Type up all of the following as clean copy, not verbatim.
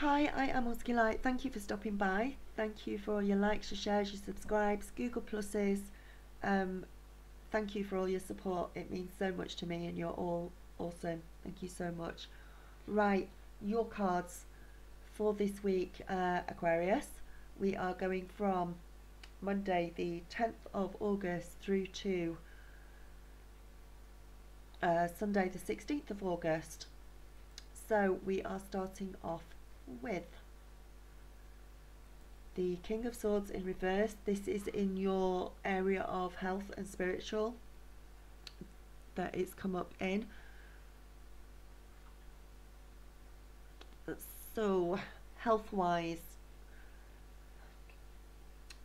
Hi, I am Light. Thank you for stopping by. Thank you for all your likes, your shares, your subscribes, Google Pluses. Um, Thank you for all your support. It means so much to me and you're all awesome. Thank you so much. Right, your cards for this week, Aquarius. We are going from Monday the 10th of August through to Sunday the 16th of August. So we are starting off with the King of Swords in reverse. This is in your area of health and spiritual that it's come up in. So health wise,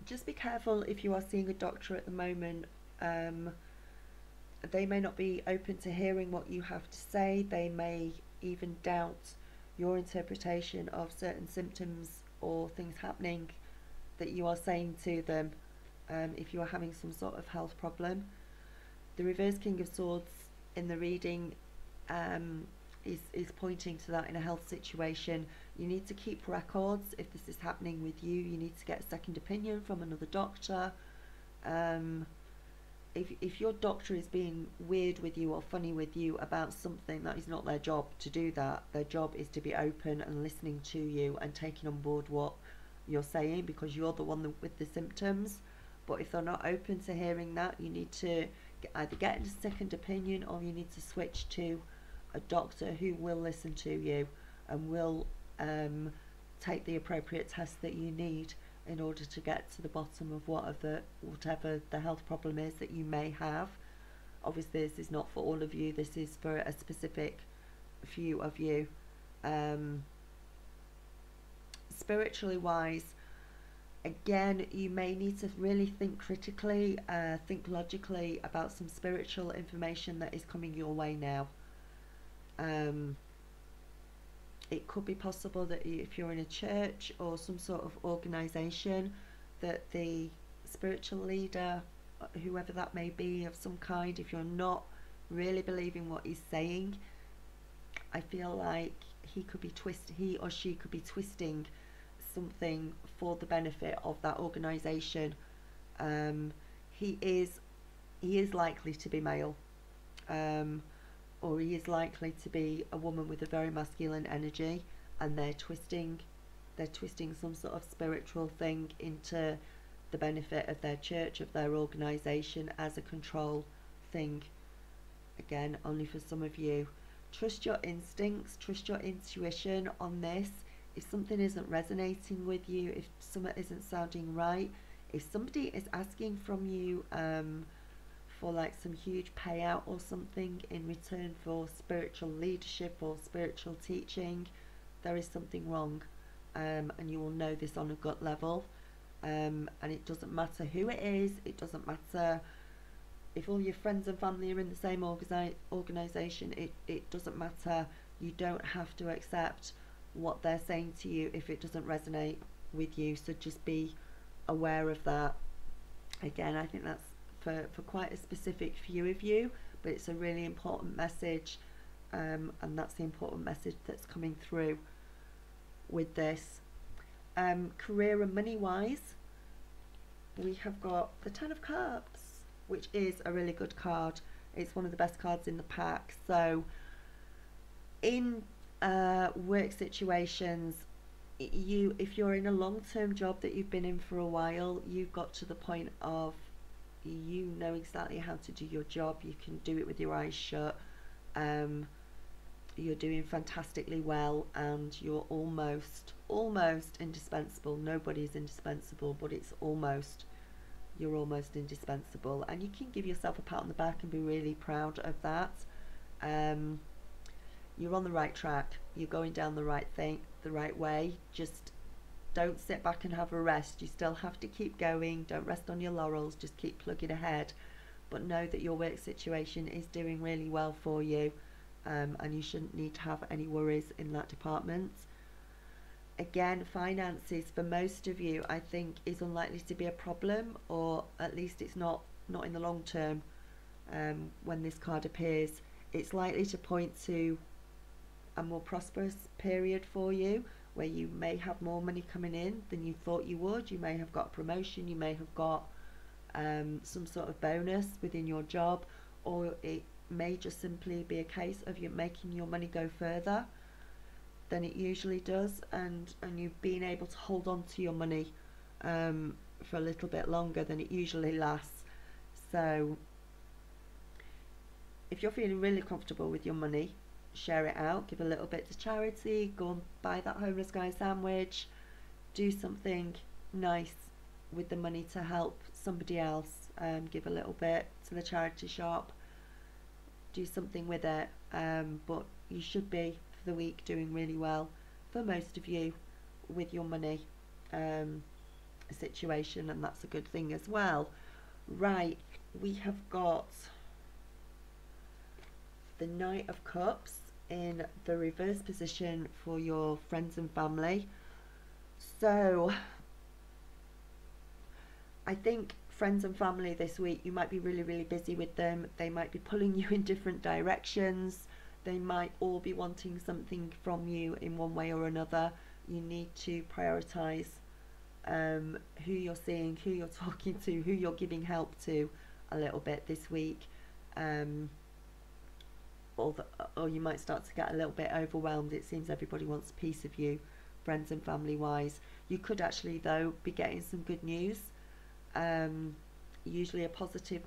just be careful if you are seeing a doctor at the moment. They may not be open to hearing what you have to say. They may even doubt your interpretation of certain symptoms or things happening that you are saying to them, if you are having some sort of health problem. The reverse King of Swords in the reading is pointing to that in a health situation. You need to keep records if this is happening with you. You need to get a second opinion from another doctor. If your doctor is being weird with you or funny with you about something, that is not their job to do that. Their job is to be open and listening to you and taking on board what you're saying, because you're the one with the symptoms. But if they're not open to hearing that, you need to either get a second opinion or you need to switch to a doctor who will listen to you and will take the appropriate tests that you need in order to get to the bottom of whatever the health problem is that you may have. Obviously this is not for all of you, this is for a specific few of you. Spiritually wise, again, you may need to really think critically, think logically about some spiritual information that is coming your way now. It could be possible that if you're in a church or some sort of organisation, that the spiritual leader, whoever that may be of some kind, if you're not really believing what he's saying, I feel like he or she could be twisting something for the benefit of that organisation. He is likely to be male. Or he is likely to be a woman with a very masculine energy, and they're twisting some sort of spiritual thing into the benefit of their church, of their organisation, as a control thing. Again, only for some of you. Trust your instincts, trust your intuition on this. If something isn't resonating with you, if something isn't sounding right, if somebody is asking from you for like some huge payout or something in return for spiritual leadership or spiritual teaching, there is something wrong, and you will know this on a gut level. And it doesn't matter who it is, it doesn't matter if all your friends and family are in the same organisation, it doesn't matter. You don't have to accept what they're saying to you if it doesn't resonate with you, so just be aware of that. Again, I think that's for quite a specific few of you, but it's a really important message, and that's the important message that's coming through with this. Career and money wise, we have got the Ten of Cups, which is a really good card. It's one of the best cards in the pack. So in work situations, if you're in a long-term job that you've been in for a while, you've got to the point of you know exactly how to do your job. You can do it with your eyes shut. You're doing fantastically well, and you're almost indispensable. Nobody's indispensable, but you're almost indispensable, and you can give yourself a pat on the back and be really proud of that. You're on the right track. You're going down the right way. Just don't sit back and have a rest. You still have to keep going. Don't rest on your laurels. Just keep plugging ahead. But know that your work situation is doing really well for you, and you shouldn't need to have any worries in that department. Again, finances for most of you, I think, is unlikely to be a problem, or at least it's not in the long term. When this card appears, it's likely to point to a more prosperous period for you, where you may have more money coming in than you thought you would. You may have got a promotion, you may have got some sort of bonus within your job, or it may just simply be a case of you making your money go further than it usually does, and you being able to hold on to your money for a little bit longer than it usually lasts. So if you're feeling really comfortable with your money, share it out, give a little bit to charity, go and buy that homeless guy sandwich, do something nice with the money to help somebody else, give a little bit to the charity shop, do something with it, but you should be for the week doing really well, for most of you, with your money situation, and that's a good thing as well. Right, we have got the Knight of Cups in the reverse position for your friends and family. So I think friends and family this week, you might be really busy with them. They might be pulling you in different directions. They might all be wanting something from you in one way or another. You need to prioritize who you're seeing, who you're talking to, who you're giving help to a little bit this week. Or you might start to get a little bit overwhelmed. It seems everybody wants a piece of you, friends and family wise. You could actually though be getting some good news, usually a positive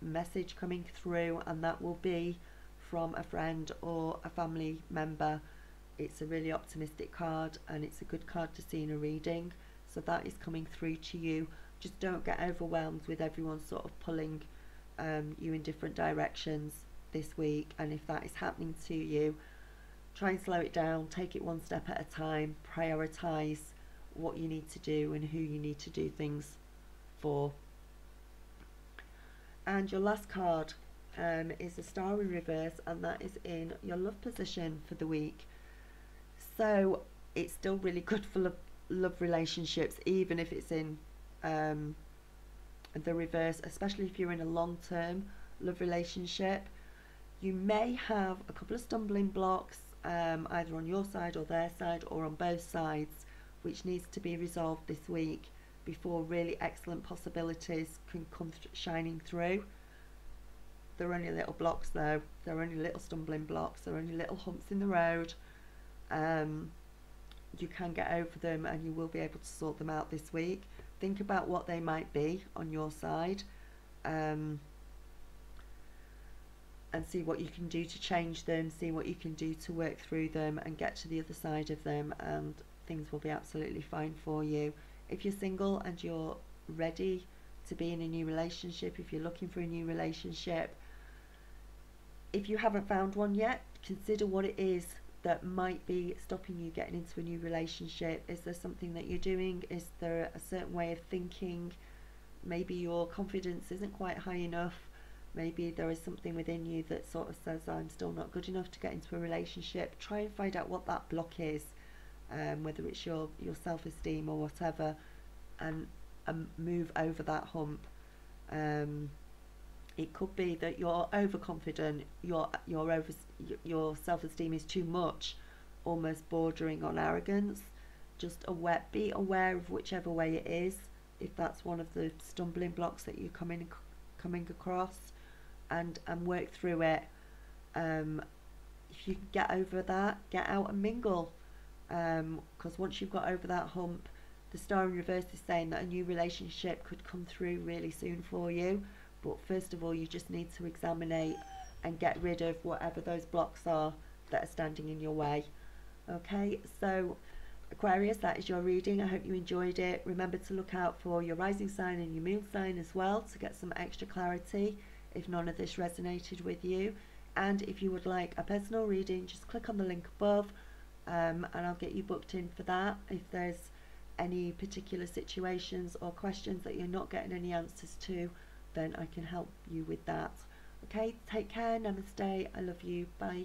message coming through, and that will be from a friend or a family member. It's a really optimistic card, and it's a good card to see in a reading, so that is coming through to you. Just don't get overwhelmed with everyone sort of pulling you in different directions this week, and if that is happening to you, try and slow it down, take it one step at a time, prioritize what you need to do and who you need to do things for. And your last card is a Star in reverse, and that is in your love position for the week. So it's still really good for love relationships, even if it's in the reverse, especially if you're in a long-term love relationship. You may have a couple of stumbling blocks, either on your side or their side, or on both sides, which needs to be resolved this week before really excellent possibilities can come shining through. They're only little blocks though, they're only little stumbling blocks, they're only little humps in the road. You can get over them, and you will be able to sort them out this week. Think about what they might be on your side, and see what you can do to change them, see what you can do to work through them and get to the other side of them, and things will be absolutely fine for you. If you're single and you're ready to be in a new relationship, if you're looking for a new relationship, if you haven't found one yet, consider what it is that might be stopping you getting into a new relationship. Is there something that you're doing? Is there a certain way of thinking? Maybe your confidence isn't quite high enough. Maybe there is something within you that sort of says, I'm still not good enough to get into a relationship. Try and find out what that block is, whether it's your self-esteem or whatever, and move over that hump. It could be that you're overconfident, your self-esteem is too much, almost bordering on arrogance. Just be aware of whichever way it is, if that's one of the stumbling blocks that you're coming across, and work through it. If you can get over that, get out and mingle, because once you've got over that hump, the Star in reverse is saying that a new relationship could come through really soon for you. But first of all, you just need to examine and get rid of whatever those blocks are that are standing in your way. Okay, so Aquarius, that is your reading. I hope you enjoyed it. Remember to look out for your rising sign and your moon sign as well to get some extra clarity if none of this resonated with you. And if you would like a personal reading, just click on the link above, and I'll get you booked in for that. If there's any particular situations or questions that you're not getting any answers to, then I can help you with that. Okay, take care, namaste, I love you, bye.